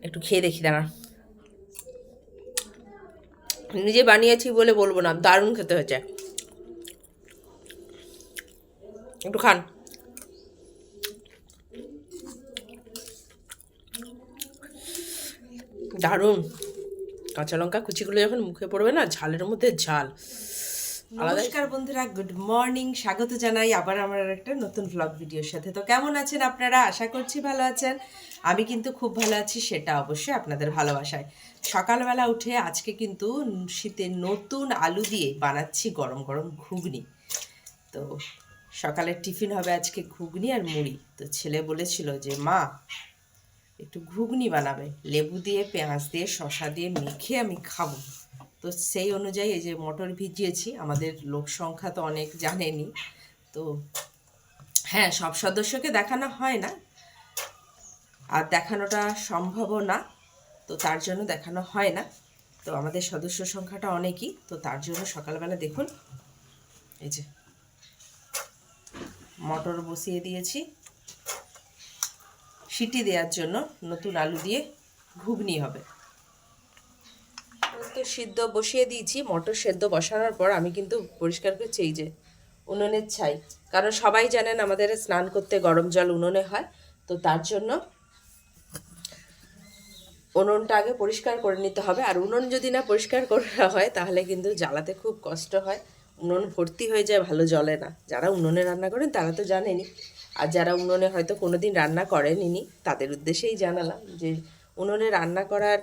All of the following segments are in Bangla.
একটু খেয়ে দেখি দাঁড়া। নিজে বানিয়েছি বলে বলবো না, দারুণ খেতে হয়েছে। একটু খান। দারুণ। কাঁচা লঙ্কা কুচিগুলো যখন মুখে পড়বে না, ঝালের মধ্যে ঝাল আলাদা। নমস্কার বন্ধুরা, গুড মর্নিং। স্বাগত জানাই আবার আমার একটা নতুন ভ্লগ ভিডিওর সাথে। তো কেমন আছেন আপনারা? আশা করছি ভালো আছেন। আমি কিন্তু খুব ভালো আছি, সেটা অবশ্যই আপনাদের ভালোবাসায়। সকালবেলা উঠে আজকে কিন্তু শীতের নতুন আলু দিয়ে বানাচ্ছি গরম গরম ঘুগনি। তো সকালের টিফিন হবে আজকে ঘুগনি আর মুড়ি। তো ছেলে বলেছিল যে মা একটু ঘুগনি বানাবে, লেবু দিয়ে পেঁয়াজ দিয়ে শসা দিয়ে মেখে আমি খাবো। তো সেই অনুযায়ী এই যে মটর ভিজিয়েছি। আমাদের লোক সংখ্যা তো অনেক জানেনি, তো হ্যাঁ, সব সদস্যকে দেখানো হয় না আর দেখানোটা সম্ভবও না, তো তার জন্য দেখানো হয় না। তো আমাদের সদস্য সংখ্যাটা অনেকই, তো তার জন্য সকালবেলা দেখুন এই যে মটর বসিয়ে দিয়েছি সিটি দেওয়ার জন্য। নতুন আলু দিয়ে ঘুগনি হবে। তো সিদ্ধ বসিয়ে দিয়েছি। মটর সেদ্ধ বসানোর পর আমি কিন্তু পরিষ্কার করছি এই যে উনুনের ছাই, কারণ সবাই জানেন আমাদের স্নান করতে গরম জল উনুনে হয়। তো তার জন্য উনুনটা আগে পরিষ্কার করে নিতে হবে। আর উনুন যদি না পরিষ্কার করা হয় তাহলে কিন্তু জ্বালাতে খুব কষ্ট হয়, উনুন ভর্তি হয়ে যায়, ভালো জ্বলে না। যারা উনুনে রান্না করেন তারা তো জানেনই, আর যারা উনুনে হয়তো কোনো দিন রান্না করেনি তাদের উদ্দেশ্যেই জানালাম যে উনুনে রান্না করার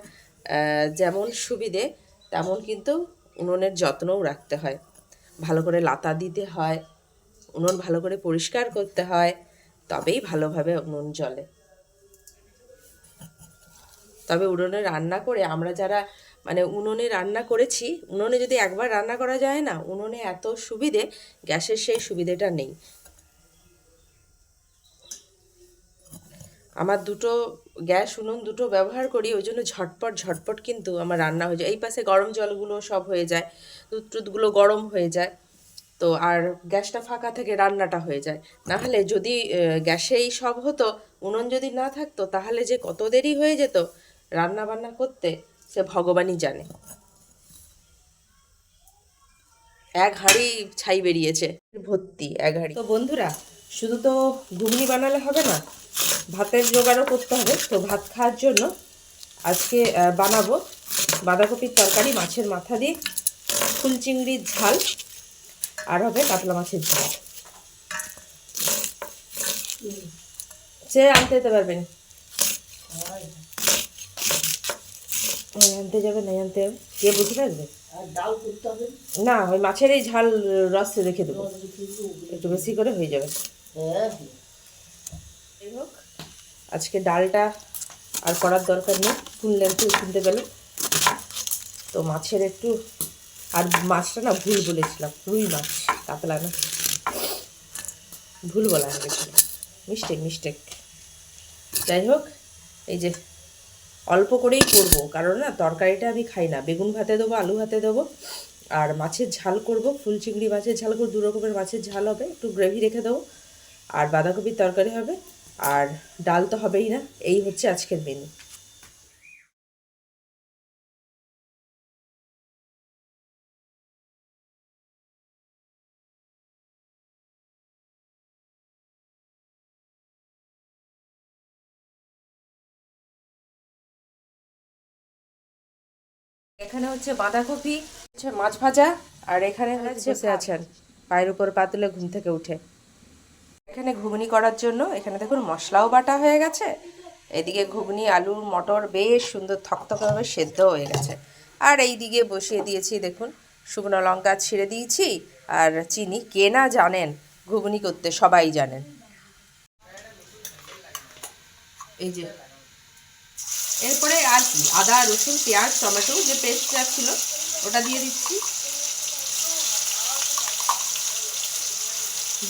যেমন সুবিধে তেমন কিন্তু উনুনের যত্নও রাখতে হয়। ভালো করে লাতা দিতে হয়, উনুন ভালো করে পরিষ্কার করতে হয়, তবেই ভালোভাবে উনুন জ্বলে। তবে উনুনে রান্না করে আমরা যারা মানে উনুনে রান্না করেছি, উনুনে যদি একবার রান্না করা যায় না, উনুনে এত সুবিধে, গ্যাসের সেই সুবিধেটা নেই। আমার দুটো গ্যাস উনুন দুটো ব্যবহার করি, ওই জন্য ঝটপট ঝটপট কিন্তু আমার রান্না হয়ে যায়। এই পাশে গরম জলগুলো সব হয়ে যায়, দুধ টুধগুলো গরম হয়ে যায়, তো আর গ্যাসটা ফাঁকা থেকে রান্নাটা হয়ে যায়। না হলে যদি গ্যাসেই সব হতো, উনুন যদি না থাকতো, তাহলে যে কত দেরি হয়ে যেত রান্না বান্না করতে সে ভগবানই জানে। এক হাঁড়ি ছাই বেরিয়েছে, ভর্তি এক হাঁড়ি। তো বন্ধুরা, শুধু তো ঘুগনি বানালে হবে না, ভাতের জোগাড়ও করতে হবে। তো ভাত খাওয়ার জন্য আজকে বানাবো বাঁধাকপির তরকারি, মাছের মাথা দিয়ে, ফুল চিংড়ির ঝাল, আর হবে কাতলা মাছের ঝাল। সে আনতে যেতে পারবেন, আনতে যাবে নাই আনতে যাবে, কে বসে থাকবে? না, ওই মাছের এই ঝাল রস রেখে দেবো, একটু বেশি করে হয়ে যাবে। যাই হোক, আজকে ডালটা আর করার দরকার নেই, শুনতে পেলে। তো মাছের একটু, আর মাছটা না ভুল বলেছিলাম, রুই মাছ, কাতলা না, ভুল বলা হয়ে গেছিল, মিস্টেক। যাই হোক, এই যে অল্প করেই করবো, কারণ না তরকারিটা আমি খাই না। বেগুন ভাতে দেবো, আলু ভাতে দেবো, আর মাছের ঝাল করব, ফুল চিংড়ি মাছের ঝাল করবো, দু রকমের মাছের ঝাল হবে, একটু গ্রেভি রেখে দেবো, আর বাঁধাকপির তরকারি হবে, আর ডাল তো হবেই না। এই হচ্ছে আজকের মেনু। এখানে হচ্ছে বাঁধাকপি, হচ্ছে মাছ ভাজা, আর এখানে হচ্ছে বসে আছেন পায়ের উপর পা তুলে ঘুম থেকে উঠে। এখানে ঘুগনি করার জন্য এখানে দেখুন মশলাও বাটা হয়ে গেছে, এদিকে ঘুগনি আলু মটর বেশ সুন্দর থকথকভাবে সেদ্ধ হয়ে গেছে। আর এই দিকে বসিয়ে দিয়েছি দেখুন শুকনো লঙ্কা ছিঁড়ে দিয়েছি আর চিনি। কে না জানেন ঘুগনি করতে, সবাই জানেন। এই যে এরপরে আর কি, আদা রসুন পেঁয়াজ টমেটো যে পেস্টটা ছিল ওটা দিয়ে দিচ্ছি,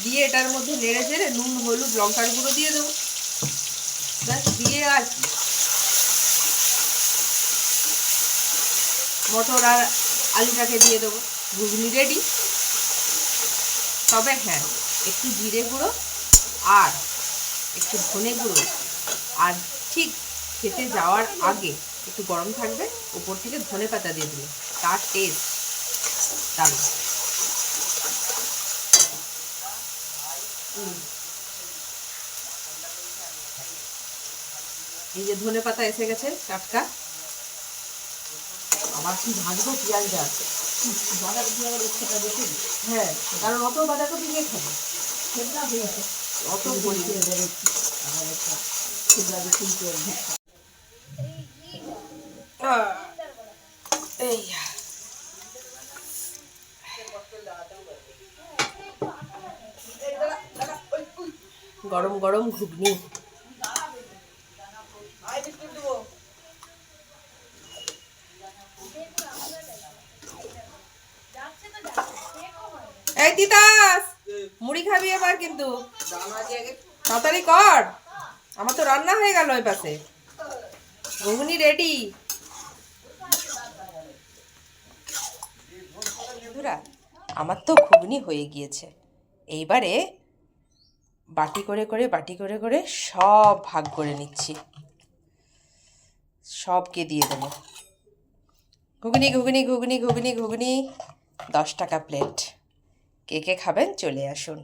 দিয়ে এটার মধ্যে নেড়ে চেড়ে নুন হলুদ লঙ্কার গুঁড়ো দিয়ে দেবো, ব্যাস। দিয়ে আর কি মটর আর আলুটাকে দিয়ে দেবো, ঘুগনি রেডি। তবে হ্যাঁ, একটু জিরে গুঁড়ো আর একটু ধনে গুঁড়ো আর ঠিক খেতে যাওয়ার আগে একটু গরম থাকবে, উপর থেকে ধনে পাতা দিয়ে দিলে তার টেস্ট দারুণ। এই যে ধনে পাতা এসে গেছে টাটকা। আবার কি ভাজবো পেঁয়াজ আছে, বাঁধাকপি আবার একটুটা বেশি। হ্যাঁ, কারণ অত বাঁধাকপি নিয়ে খাবো, অত পরিয়ে দেবে আবার একটা এই গরম গরম ঘুগনি। এই তিতাস, মুড়ি খাবি এবার কিন্তু তাড়াতাড়ি কর, আমার তো রান্না হয়ে গেল। ওই পাশে ঘুগনি রেডি। আমার তো ঘুগনি হয়ে গিয়েছে। এইবারে বাটি করে করে সব ভাগ করে নিচ্ছি, সবকে দিয়ে দেবো। ঘুগনি ঘুগনি ঘুগনি ঘুগনি ঘুগনি 10 টাকা প্লেট। কে কে খাবেন চলে আসুন।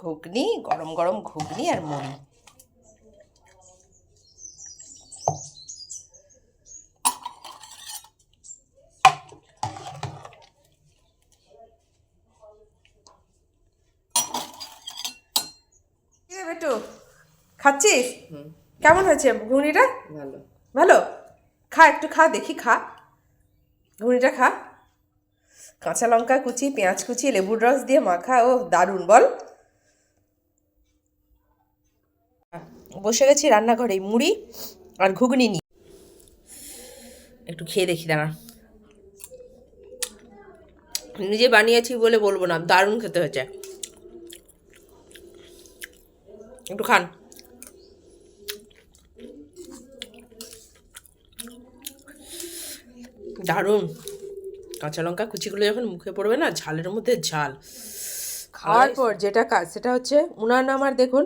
ঘুগনি, গরম গরম ঘুগনি আর মুড়ি। বেটু খাচ্ছিস? কেমন হয়েছে ঘুগনিটা? ভালো ভালো। খা, একটু খা দেখি, খা ঘুগনিটা খা। কাঁচা লঙ্কা কুচি, পেঁয়াজ কুচি, লেবুর রস দিয়ে মাখা, ও দারুণ। বল। বসে গেছি রান্নাঘরে মুড়ি আর ঘুগনি নিয়ে, একটু খেয়ে দেখি। দাঁড়া, নিজে বানিয়েছি বলে বলবো না, দারুণ খেতে হয়েছে। একটু খান। দারুণ। কাঁচা লঙ্কা কুচিগুলো যখন মুখে পড়বে না, ঝালের মধ্যে ঝাল। খাওয়ার পর যেটা কাজ সেটা হচ্ছে উনান আমার দেখুন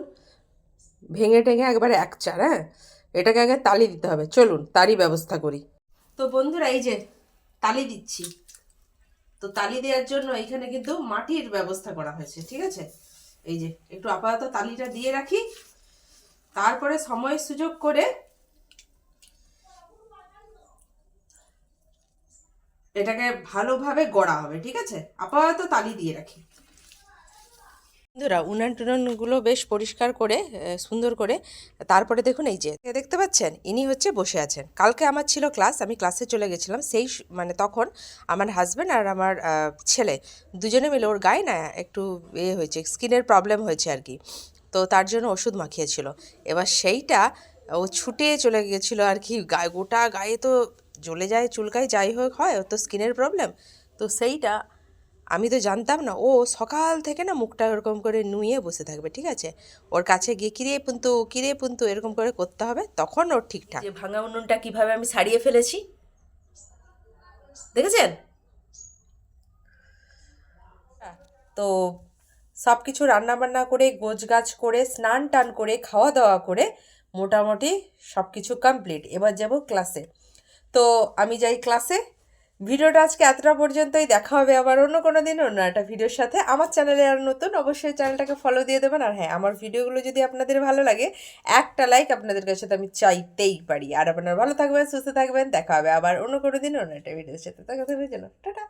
ভেঙে টেঙে একবারে এক চার। হ্যাঁ, এটাকে আগে তালি দিতে হবে। চলুন তারই ব্যবস্থা করি। তো বন্ধুরা, এই যে তালি দিচ্ছি। তো তালি দেওয়ার জন্য এখানে কিন্তু মাটির ব্যবস্থা করা হয়েছে, ঠিক আছে? এই যে একটু আপাতত তালিটা দিয়ে রাখি, তারপরে সময় সুযোগ করে এটাকে ভালোভাবে গড়া হবে, ঠিক আছে? আপাতত তালি দিয়ে রাখি। বন্ধুরা, উনান টুনানগুলো বেশ পরিষ্কার করে সুন্দর করে, তারপরে দেখুন এই যে দেখতে পাচ্ছেন, ইনি হচ্ছে বসে আছেন। কালকে আমার ছিল ক্লাস, আমি ক্লাসে চলে গেছিলাম। সেই মানে তখন আমার হাজব্যান্ড আর আমার ছেলে দুজনে মিলে, ওর গায়ে না একটু হয়েছে, স্কিনের প্রবলেম হয়েছে আর কি, তো তার জন্য ওষুধ মাখিয়েছিল। এবার সেইটা ও ছুটে চলে গিয়েছিলো আর কি, গায়ে গোটা গায়ে তো জ্বলে যায়, চুলকায়, যাই হোক হয়, ওর তো স্কিনের প্রবলেম। তো সেইটা আমি তো জানতাম না। ও সকাল থেকে না মুখটা এরকম করে নুয়ে বসে থাকবে, ঠিক আছে? ওর কাছে গিয়ে কিরে পুন্তু এরকম করে করতে হবে, তখন ওর ঠিকঠাক। যে ভাঙা উনুনটা কিভাবে আমি সারিয়ে ফেলেছি দেখেছেন? তো সব কিছু রান্নাবান্না করে, গোছগাছ করে, স্নান টান করে, খাওয়া দাওয়া করে মোটামুটি সব কিছু কমপ্লিট। এবার যাব ক্লাসে। তো আমি যাই ক্লাসে। ভিডিওটা আজকে এতটা পর্যন্তই। দেখা হবে আবার অন্য কোনো দিন অন্য একটা ভিডিওর সাথে। আমার চ্যানেলে আর নতুন, অবশ্যই চ্যানেলটাকে ফলো দিয়ে দেবেন। আর হ্যাঁ, আমার ভিডিওগুলো যদি আপনাদের ভালো লাগে, একটা লাইক আপনাদের কাছে তো আমি চাইতেই পারি। আর আপনারা ভালো থাকবেন, সুস্থ থাকবেন। দেখা হবে আবার অন্য কোনো দিন অন্য একটা ভিডিওর সাথে। দেখা হবে, টাটা।